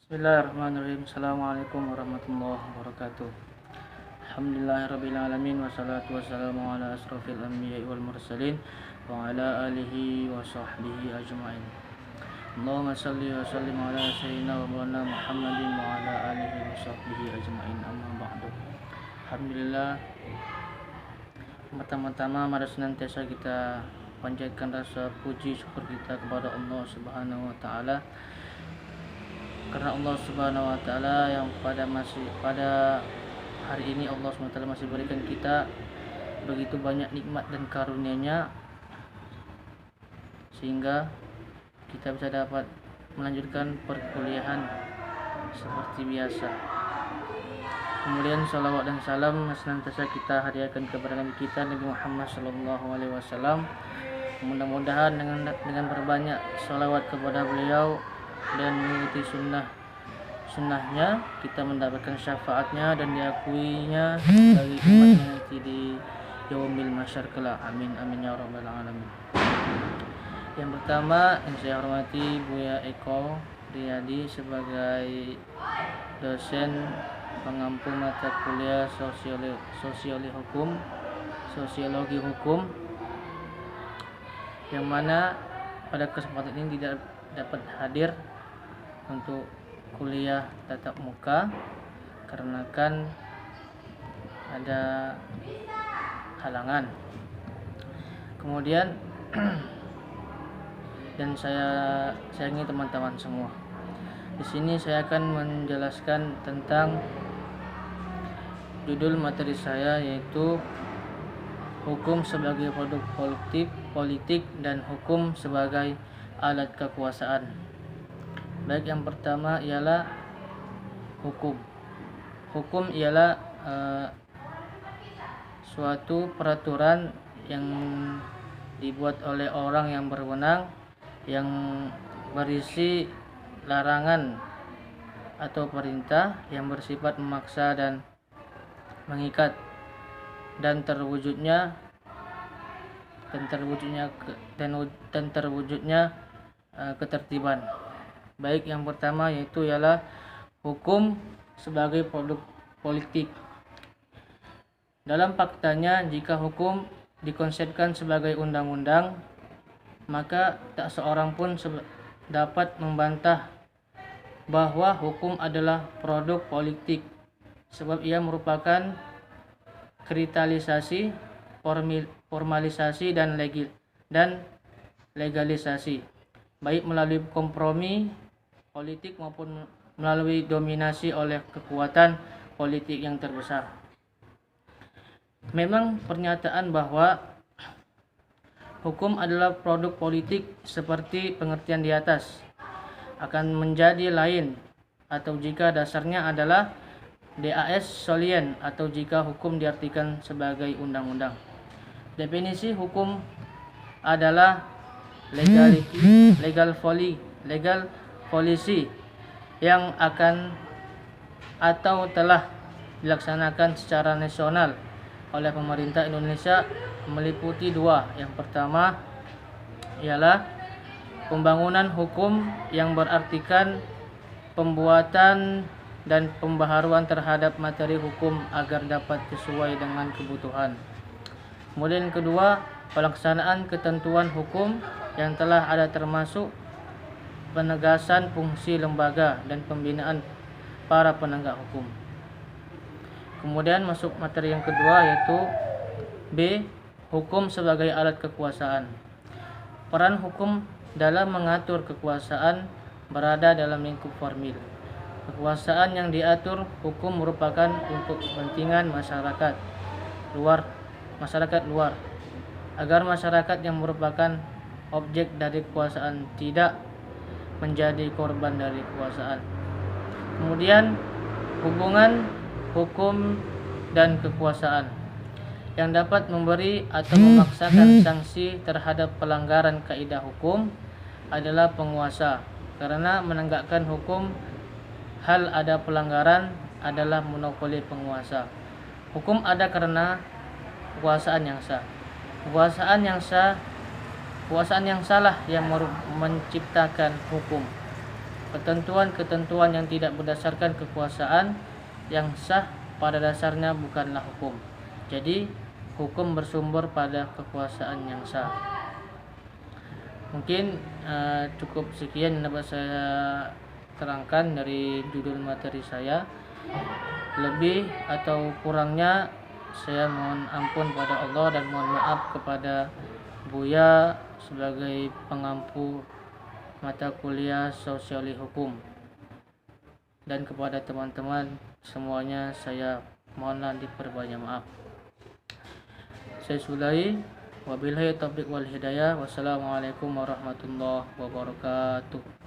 Bismillahirrahmanirrahim. Assalamualaikum warahmatullahi wabarakatuh. Alhamdulillahirrabbilalamin. Wassalatu wassalamu ala asrafil anbiya'i wal mursalin wa ala alihi wa sahbihi ajma'in. Allahumma salli wa sallim ala sayyidina wa maulana Muhammadin wa ala alihi wa sahbihi ajma'in. Amma ba'du. Alhamdulillah, pertama-tama mari senantiasa kita panjatkan rasa puji syukur kita kepada Allah Subhanahu wa taala, karena Allah Subhanahu wa taala yang pada hari ini Allah Subhanahu wa taala masih berikan kita begitu banyak nikmat dan karunia-Nya sehingga kita bisa dapat melanjutkan perkuliahan seperti biasa. Kemudian salawat dan salam senantiasa kita hadiahkan kepada Nabi kita Nabi Muhammad sallallahu alaihi wasallam. Mudah-mudahan dengan berbanyak salawat kepada beliau dan mengikuti sunnahnya kita mendapatkan syafaatnya dan diakuinya bagi umatnya nanti di yaumil mahsyar kelak. Amin amin ya rabbal alamin. Yang pertama yang saya hormati Buya Eko Riyadi sebagai dosen pengampu mata kuliah sosiologi hukum, yang mana pada kesempatan ini tidak dapat hadir untuk kuliah tatap muka karena kan ada halangan. Kemudian dan saya ingin teman-teman semua. Di sini saya akan menjelaskan tentang judul materi saya, yaitu hukum sebagai produk politik dan hukum sebagai alat kekuasaan. Baik, yang pertama ialah hukum. Hukum ialah suatu peraturan yang dibuat oleh orang yang berwenang, yang berisi larangan atau perintah yang bersifat memaksa dan mengikat dan terwujudnya ketertiban. Baik, yang pertama yaitu ialah hukum sebagai produk politik. Dalam faktanya, jika hukum dikonsepkan sebagai undang-undang, maka tak seorang pun dapat membantah bahwa hukum adalah produk politik, sebab ia merupakan kristalisasi, formalisasi dan legalisasi, baik melalui kompromi politik maupun melalui dominasi oleh kekuatan politik yang terbesar. Memang pernyataan bahwa hukum adalah produk politik seperti pengertian di atas akan menjadi lain atau jika dasarnya adalah DAS solien atau jika hukum diartikan sebagai undang-undang. Definisi hukum adalah legal policy yang akan atau telah dilaksanakan secara nasional oleh pemerintah Indonesia, meliputi dua. Yang pertama ialah pembangunan hukum yang berartikan pembuatan dan pembaharuan terhadap materi hukum agar dapat sesuai dengan kebutuhan. Kemudian yang kedua, pelaksanaan ketentuan hukum yang telah ada, termasuk penegasan fungsi lembaga dan pembinaan para penegak hukum. Kemudian masuk materi yang kedua, yaitu B, hukum sebagai alat kekuasaan. Peran hukum dalam mengatur kekuasaan berada dalam lingkup formil. Kekuasaan yang diatur hukum merupakan untuk kepentingan masyarakat luar, agar masyarakat yang merupakan objek dari kekuasaan tidak menjadi korban dari kekuasaan. Kemudian hubungan hukum dan kekuasaan. Yang dapat memberi atau memaksakan sanksi terhadap pelanggaran kaidah hukum adalah penguasa, karena menegakkan hukum hal ada pelanggaran adalah monopoli penguasa. Hukum ada karena kekuasaan yang sah. Kekuasaan yang salah yang menciptakan hukum. Ketentuan-ketentuan yang tidak berdasarkan kekuasaan yang sah pada dasarnya bukanlah hukum. Jadi hukum bersumber pada kekuasaan yang sah. Mungkin cukup sekian yang dapat saya terangkan dari judul materi saya. Lebih atau kurangnya saya mohon ampun pada Allah dan mohon maaf kepada Buya sebagai pengampu mata kuliah Sosiologi Hukum, dan kepada teman-teman semuanya saya mohonlah diperbanyak maaf. Saya sudahi, wabillahi taufiq wal hidayah. Wassalamualaikum warahmatullahi wabarakatuh.